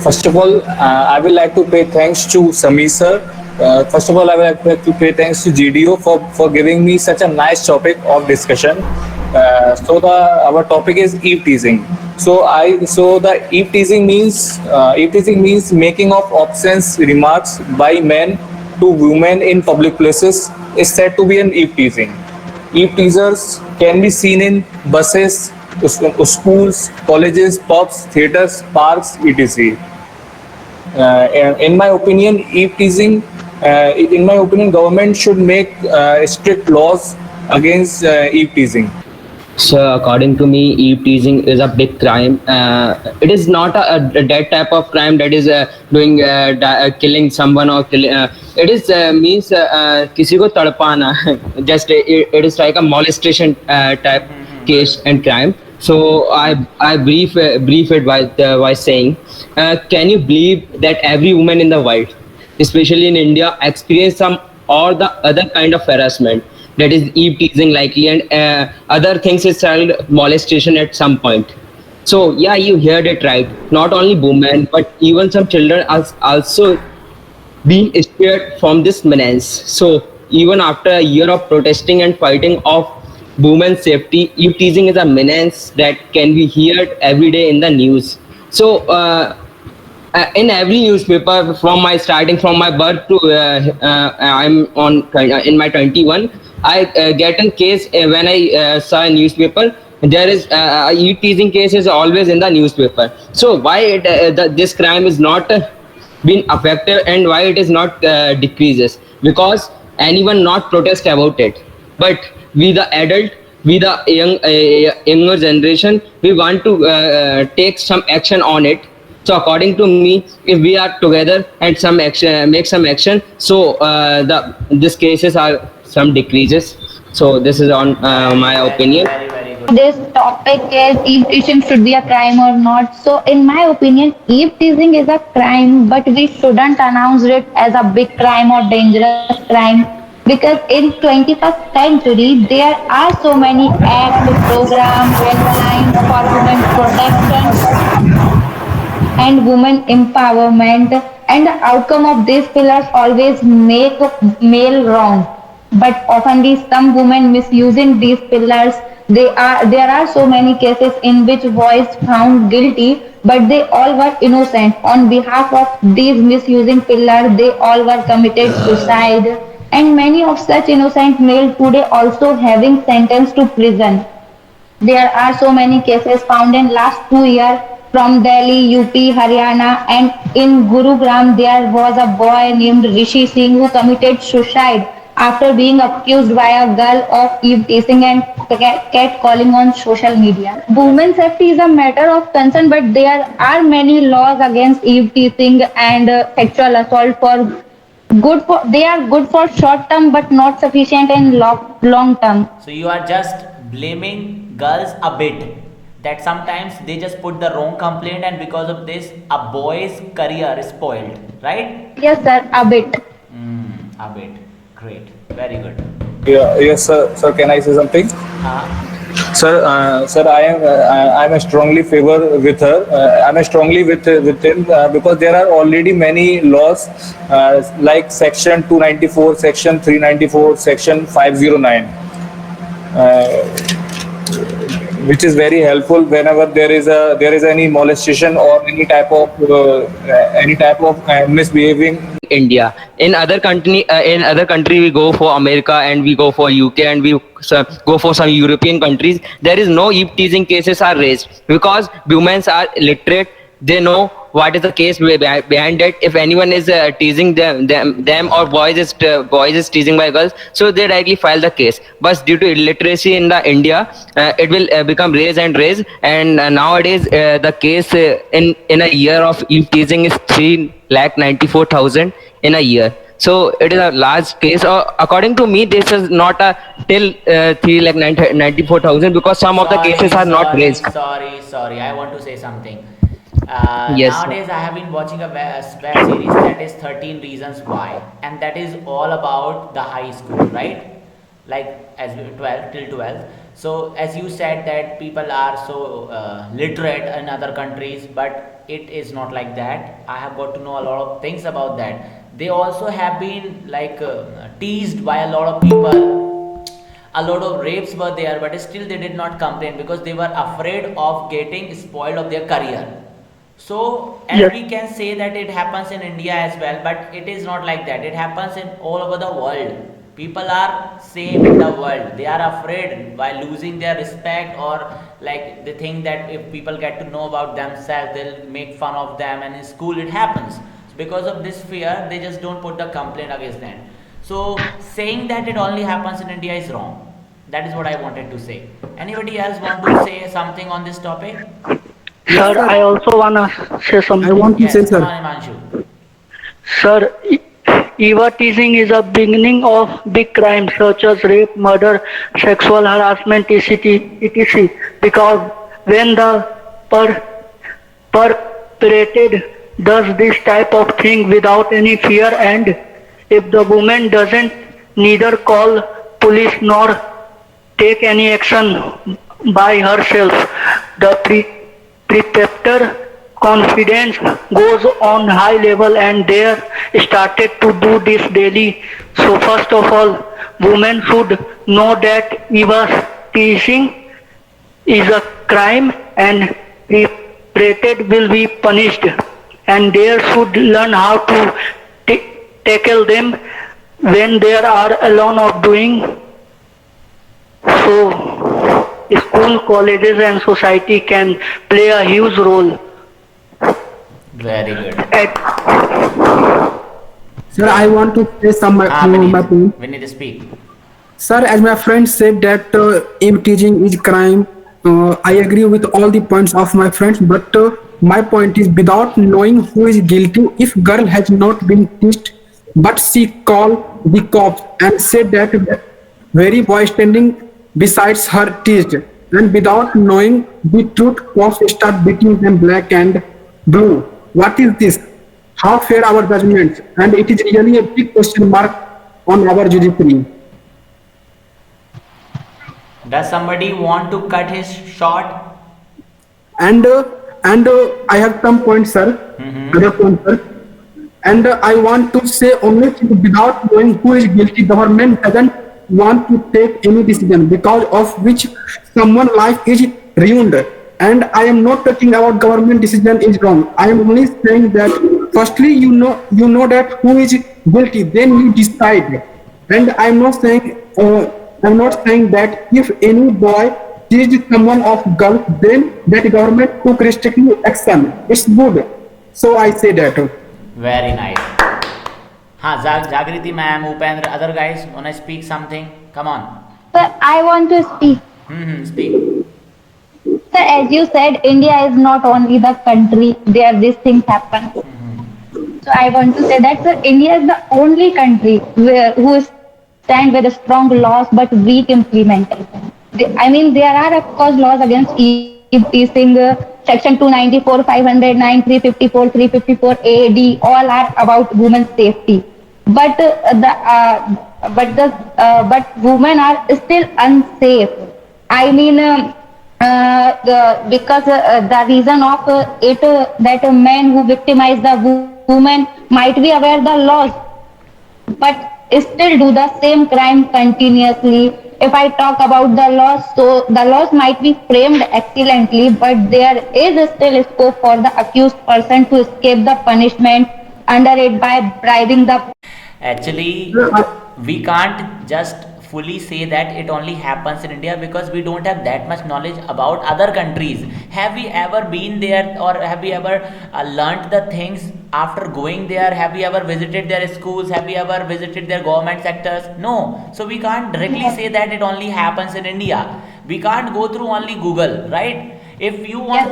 First of all, I would like to pay thanks to Sami sir. First of all, I would like to pay thanks to GDO for giving me such a nice topic of discussion. So our topic is eve teasing. So the eve teasing means making of obscene remarks by men to women in public places is said to be an eve teasing. Eve teasers can be seen in buses, schools, colleges, pubs, theaters, parks, etc. In my opinion, eve teasing, in my opinion, government should make strict laws against eve teasing. So, according to me, eve teasing is a big crime. It is not that type of crime that is doing killing someone or killing. It is means किसी को तड़पाना. Just it is like a molestation type case and crime. So I brief it by saying, can you believe that every woman in the world, especially in India, experience some or the other kind of harassment, that is eve teasing likely, and other things is child molestation at some point. So yeah, you heard it right. Not only women, but even some children are also being spared from this menace. So even after a year of protesting and fighting of women's safety, eve teasing is a menace that can be heard every day in the news. So in every newspaper, from my starting from my birth to I'm on in my 21, I get a case when I saw a newspaper. There is eve teasing case is always in the newspaper. So why this crime is not been affected, and why it is not decreases? Because anyone not protest about it, but we the adult, we the younger generation, we want to take some action on it. So according to me, if we are together and some action, make some action, so the these cases are some decreases. So this is on my opinion. Very good. This topic is eve teasing should be a crime or not. So, in my opinion, eve teasing is a crime, but we shouldn't announce it as a big crime or dangerous crime, because in 21st century there are so many acts, programs, and lines for women protection and women empowerment, and the outcome of these pillars always make male wrong, but oftenly some women misusing these pillars. There are so many cases in which boys found guilty, but they all were innocent. On behalf of these misusing pillars, they all were committed suicide, and many of such innocent male today also having sentenced to prison. There are so many cases found in last 2 years from Delhi, UP, Haryana, and in Gurugram there was a boy named Rishi Singh who committed suicide after being accused by a girl of eve teasing and catcalling on social media. Women's safety is a matter of concern, but there are many laws against eve teasing and sexual assault for they are good for short term but not sufficient in long term. So you are just blaming girls a bit. That sometimes they just put the wrong complaint, and because of this, a boy's career is spoiled, right? Yes, sir, a bit. A bit. Great. Very good. Yeah, yes, sir. Sir, can I say something? Sir, I am a strongly favor with her. I am strongly with him because there are already many laws like Section 294, Section 394, Section 509, which is very helpful whenever there is any molestation or any type of misbehaving. India. In other country, we go for America and we go for UK and we go for some European countries. There is no eve teasing cases are raised because women are literate. They know what is the case behind it. If anyone is teasing them or boys is teasing by girls, so they directly file the case. But due to illiteracy in the India, it will become raised and raised. And nowadays, the case in a year of eve teasing is 3,94,000 in a year. So it is a large case. According to me, this is not a till 3,94,000 because some of the cases are not raised. Sorry. I want to say something. Yes. Nowadays, I have been watching a web series that is 13 Reasons Why, and that is all about the high school, right? Like as 12 till 12. So as you said that people are so literate in other countries, but it is not like that. I have got to know a lot of things about that. They also have been like teased by a lot of people. A lot of rapes were there, but still they did not complain because they were afraid of getting spoiled of their career. So, as Yes. we can say that it happens in India as well, but it is not like that. It happens in all over the world. People are same in the world. They are afraid by losing their respect, or like they think that if people get to know about themselves, they'll make fun of them. And in school, it happens. So because of this fear, they just don't put the complaint against them. So saying that it only happens in India is wrong. That is what I wanted to say. Anybody else want to say something on this topic? Sir, sir. I also wanna say I something. want to Yes, say, come sir. on, Imanshu. Sir, Eva teasing is a beginning of big crimes such as rape, murder, sexual harassment, etc. Because when the per- perpetrated does this type of thing without any fear, and if the woman doesn't neither call police nor take any action by herself, the prepper confidence goes on high level, and they started to do this daily. So first of all, women should know that Eva's teasing is a crime and perpetrated will be punished, and they should learn how to tackle them when they are alone of doing so. School, colleges and society can play a huge role Very good. at Sir, I want to say my point. We need to speak. Sir, as my friend said that teaching is crime, I agree with all the points of my friends. But my point is, without knowing who is guilty, if girl has not been teased, but she called the cops and said that very boy standing besides her teased, and without knowing the truth, cops start beating them black and blue. What is this? How fair our judgments? And it is really a big question mark on our judiciary. Does somebody want to cut his short? And I have some points, sir. Other points, sir. And I want to say only thing, without knowing who is guilty, government doesn't want to take any decision because of which someone's life is ruined. And I am not talking about government decision is wrong. I am only saying that firstly you know that who is guilty, then you decide. And I'm not saying that if any boy teased someone of girl, then that government took restrictive action. It's good. So I say that. Very nice. Jagriti ma'am, Upendra, other guys, wanna speak something? Come on. Sir, I want to speak. Speak. Sir, as you said, India is not only the country where these things happen. So I want to say that, sir, India is the only country who stand with strong laws but weak implementation. I mean, there are of course laws against teasing. Section 294, 509, 354, 354 AD, all are about women's safety. But but women are still unsafe. I mean, because the reason of it that a man who victimize the woman might be aware the laws, but still do the same crime continuously. If I talk about the laws, so the laws might be framed excellently, but there is still scope for the accused person to escape the punishment under it by bribing the. Actually, we can't just fully say that it only happens in India because we don't have that much knowledge about other countries. Have we ever been there, or have we ever learnt the things after going there? Have we ever visited their schools? Have we ever visited their government sectors? No. So we can't directly say that it only happens in India. We can't go through only Google, right? If you want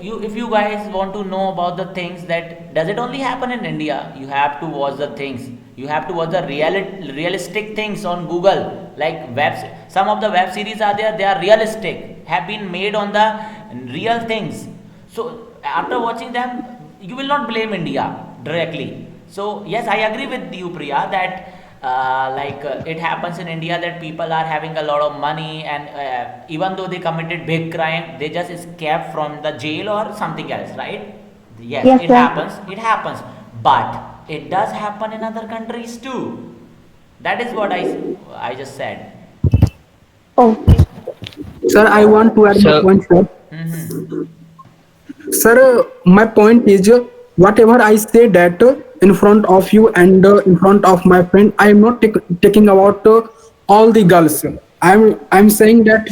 if you guys want to know about the things that does it only happen in India, you have to watch the things. You have to watch the realistic things on Google, like some of the web series are there, they are realistic, have been made on the real things. So after watching them, you will not blame India directly. So yes, I agree with you, Priya, that it happens in India that people are having a lot of money, and even though they committed big crime, they just escape from the jail or something else, right? Yes, Yes, it sir. happens. It happens, but it does happen in other countries too. That is what I just said. Oh, Sir, I want to add my So- point, sir. Sir, my point is whatever I say that in front of you and in front of my friend, I am not taking about all the girls. I'm saying that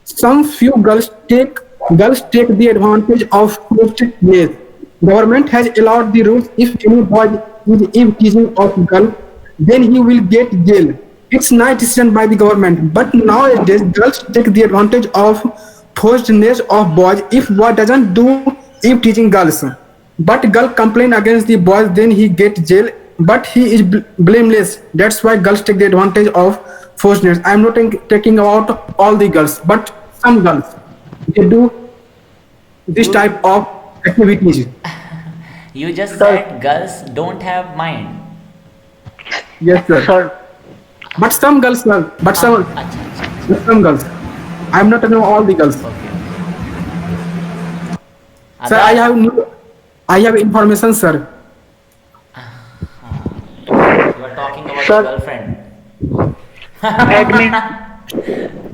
some few girls take the advantage of forced. Government has allowed the rules. If any boy is teasing of girl, then he will get jail. It's not decision by the government. But nowadays, girls take the advantage of forcedness of boys. If boy doesn't do if teaching girls, but girl complain against the boys, then he get jail. But he is blameless. That's why girls take the advantage of forcedness. I'm not taking about all the girls, but some girls they do this type of activities. You just Sir. said girls don't have mind. Yes, sir. Sir, But some girls, sir. But some, Acha, acha. but some girls. I'm not talking about all the girls. Okay. Sir, I have information, sir. You are talking about Sir. your girlfriend. admin,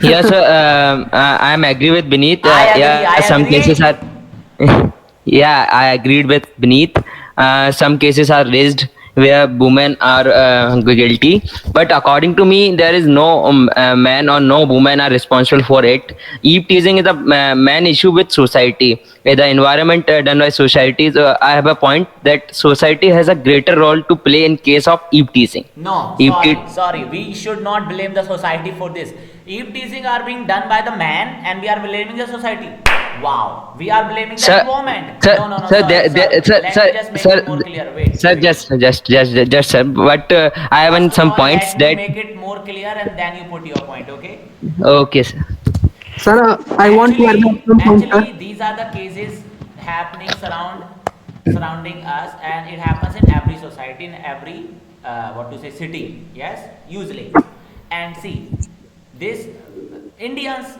Yes, sir. I am agree with Beneath. I agree, Yeah, I some agree. cases are. Yeah, I agreed with Beneath. Some cases are raised where women are guilty, but according to me, there is no man or no woman are responsible for it. Eve teasing is a man issue with society. The environment done by societies. I have a point that society has a greater role to play in case of eve teasing. No, Eve sorry, te- sorry. We should not blame the society for this. Eve teasing are being done by the man, and we are blaming the society. Wow, we are blaming Sir, the woman. sir, No, no, no, sir, sorry, there- sorry. sir, Let me just make sir, it more clear. Wait, sir, wait. just, sir. But I have First of some all, points let me that. make it more clear, and then you put your point. Okay? Okay, sir. Sir, I want to add some point, sir. Actually, these are the cases happening surrounding us, and it happens in every society, in every what to say city. Yes, usually. And see, this Indians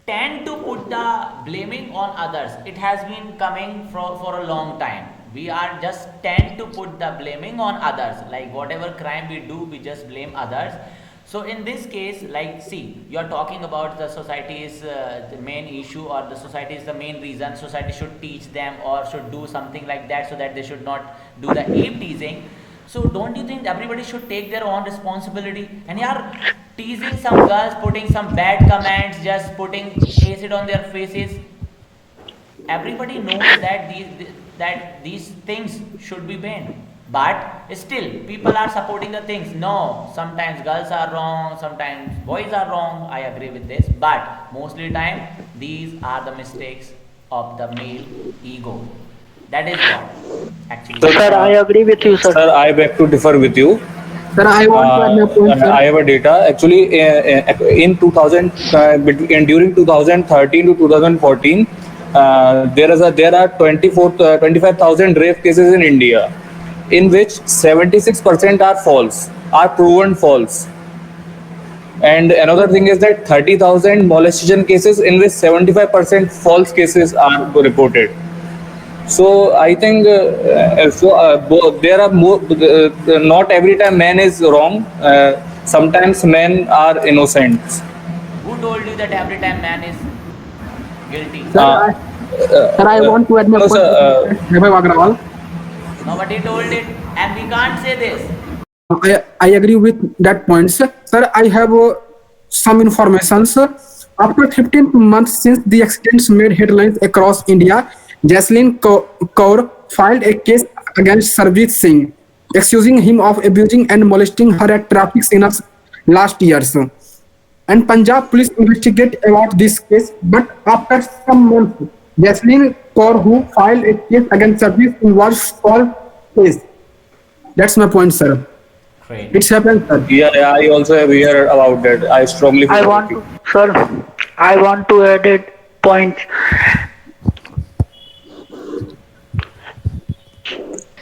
tend to put the blaming on others. It has been coming for a long time. We are just tend to put the blaming on others. Like whatever crime we do, we just blame others. So in this case, like, see, you are talking about the society is the main issue, or the society is the main reason. Society should teach them or should do something like that, so that they should not do the eve teasing. So don't you think everybody should take their own responsibility? And yeah, teasing some girls, putting some bad comments, just putting acid on their faces. Everybody knows that these things should be banned. But still, people are supporting the things. No, sometimes girls are wrong, sometimes boys are wrong. I agree with this. But mostly time, these are the mistakes of the male ego. That is what actually. sir, I agree with you, sir. Sir, I beg to differ with you. Sir, I want to add my point, sir. I have a data. Actually, in 2000, during 2013 to 2014, there are 25,000 rape cases in India, in which 76% are false, are proven false. And another thing is that 30,000 molestation cases, in which 75% false cases are reported. So I think there are more. Not every time man is wrong. Sometimes men are innocent. Who told you that every time man is guilty? Sir, I want to add my no, point. sir, Vaibhav Agrawal. Nobody told it, and we can't say this. I agree with that point, sir. Sir, I have some information, sir. After 15 months since the accidents made headlines across India, Jaslin Kaur filed a case against Sarjeet Singh, accusing him of abusing and molesting her at traffic signals last year, sir. And Punjab police investigate about this case, but after some months, Jaslin Kaur, who filed a case against Sarjeet Singh, was called case. That's my point, sir. Great. It's happened, sir. yeah, I also have heard about that. I strongly. I feel want with you. to, sir, I want to add a point.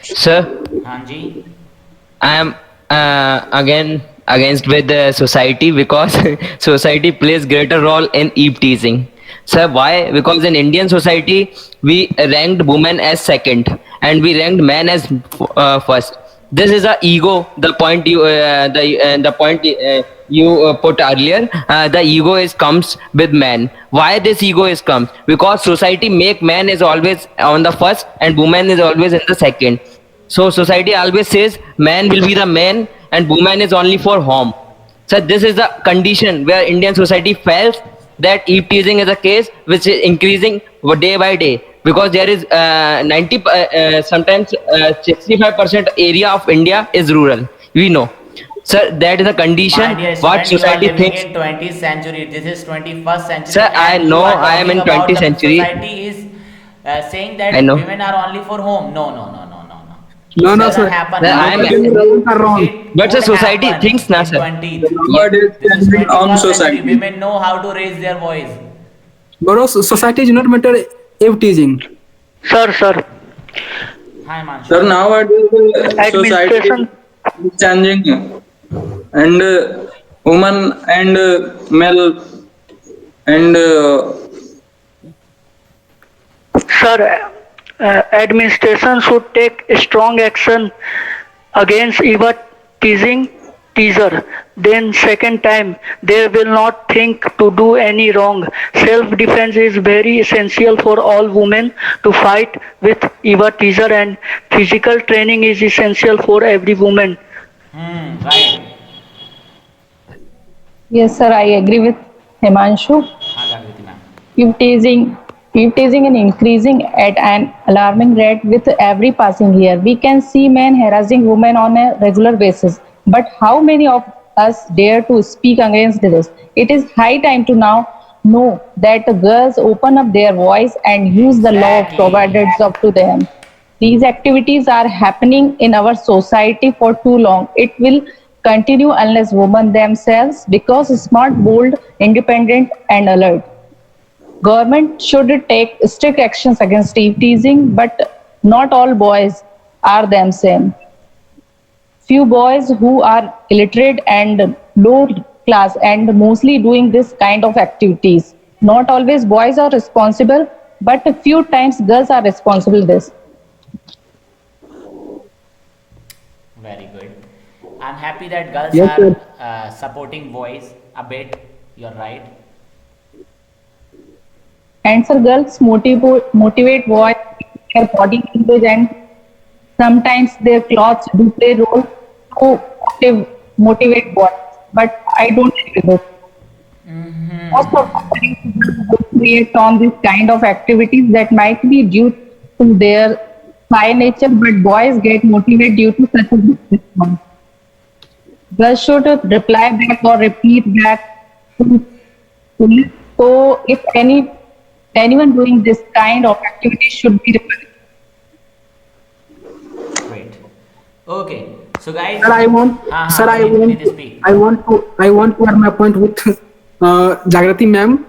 Sir, Hanji. I am again against with the society, because society plays greater role in eve teasing. Sir, why? Because in Indian society we ranked women as second and we ranked men as first. This is a ego. The point the point you put earlier. The ego is comes with men. Why this ego is comes? Because society make man is always on the first and woman is always in the second. So society always says man will be the man and woman is only for home. So this is the condition where Indian society fails, that eve teasing is a case which is increasing day by day, because there is 90 sometimes 65% area of India is rural. We know. Sir, that is a My condition dear what student, you are society living thinks. in 20th century. This is 21st century. Sir, I and you know are I am talking in about 20th the century. Society is saying that I know. women are only for home. No, no, no, no, no, no. No, no, Doesn't sir. happen. Sir, I am- Both are wrong. It But the would society happen thinks na, in sir. 20th. Nowadays, This is depending on 21st society. century. Women know how to raise their voice. Bro, society is not matter eve teasing. Sir, Hi, Manshu. Sir, nowadays society administration, is changing, and woman and male and sir, administration should take strong action against even teaser. Then second time they will not think to do any wrong. Self-defense is very essential for all women to fight with even teaser, and physical training is essential for every woman. Right. Yes, sir, I agree with Himanshu. हाँ, जागृति ma'am. Eve teasing is increasing at an alarming rate with every passing year. We can see men harassing women on a regular basis. But how many of us dare to speak against this? It is high time to now know that the girls open up their voice and use the law Exactly. provided up to them. These activities are happening in our society for too long. It will continue unless women themselves become smart, bold, independent, and alert. Government should take strict actions against eve teasing, but not all boys are the same. Few boys who are illiterate and low class and mostly doing this kind of activities. Not always boys are responsible, but a few times girls are responsible this. Very good. I'm happy that girls Yes, are sir. supporting boys a bit. You're right. And so girls motivate boys, their body language and sometimes their clothes do play role to motivate boys. But I don't agree with this. Most of the times girls create on this kind of activities that might be due to their high nature, but boys get motivated due to such a response. Girls should reply back or repeat back to police. So if anyone doing this kind of activity should be reported. Great. Okay. So guys. Sir, I want, sir, please speak. I want to add my point with Jagrati ma'am,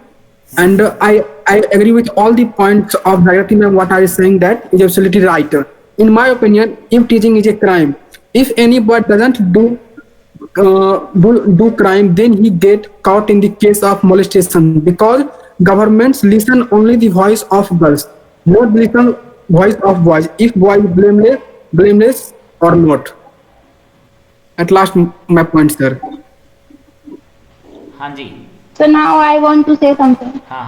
and I agree with all the points of Jagrati ma'am. What I is saying that is absolutely right. In my opinion, eve teasing is a crime. If anybody doesn't do crime, then he get caught in the case of molestation, because governments listen only the voice of girls, not listen voice of boys. If boy is blameless or not. At last, my point, sir. हाँ जी. So now I want to say something. हाँ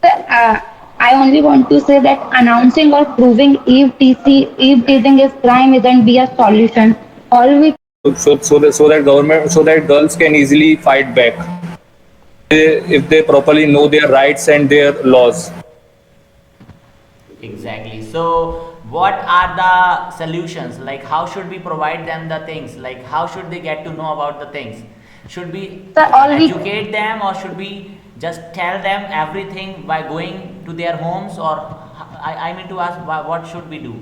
हाँ. I only want to say that announcing or proving eve teasing is crime isn't be a solution. All we so that girls can easily fight back if they properly know their rights and their laws. Exactly. So what are the solutions? Like how should we provide them the things? Like how should they get to know about the things? Should we Sir, all we- educate them, or should we just tell them everything by going to their homes? Or I mean to ask, what should we do?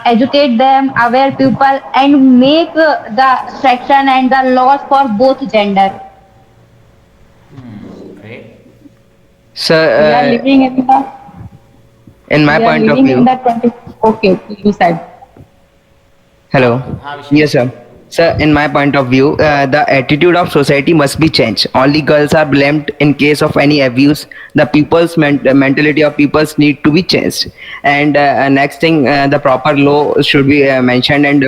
educate them, aware people, and make the section and the laws for both gender. Great. Sir, We are living in my we are point of living view, in the 20. Okay, you said. Hello. हाँ, विशाल। Yes, sir. Sir, in my point of view, the attitude of society must be changed. Only girls are blamed in case of any abuse. The people's mentality of people's need to be changed. And next thing, the proper law should be mentioned, and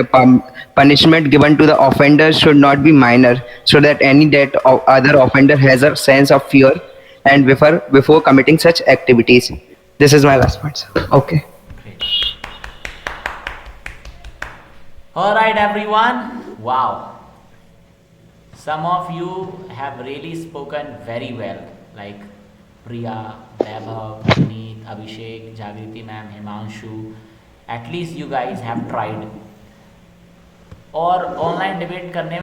punishment given to the offender should not be minor, so that any that other offender has a sense of fear and before committing such activities. This is my last point, sir. Okay. Great. All right, everyone. Wow. Some of you have really spoken very well, like Priya, Vaibhav, Puneet, Abhishek, Jagriti ma'am, Himanshu. At least you guys have tried. और online debate करने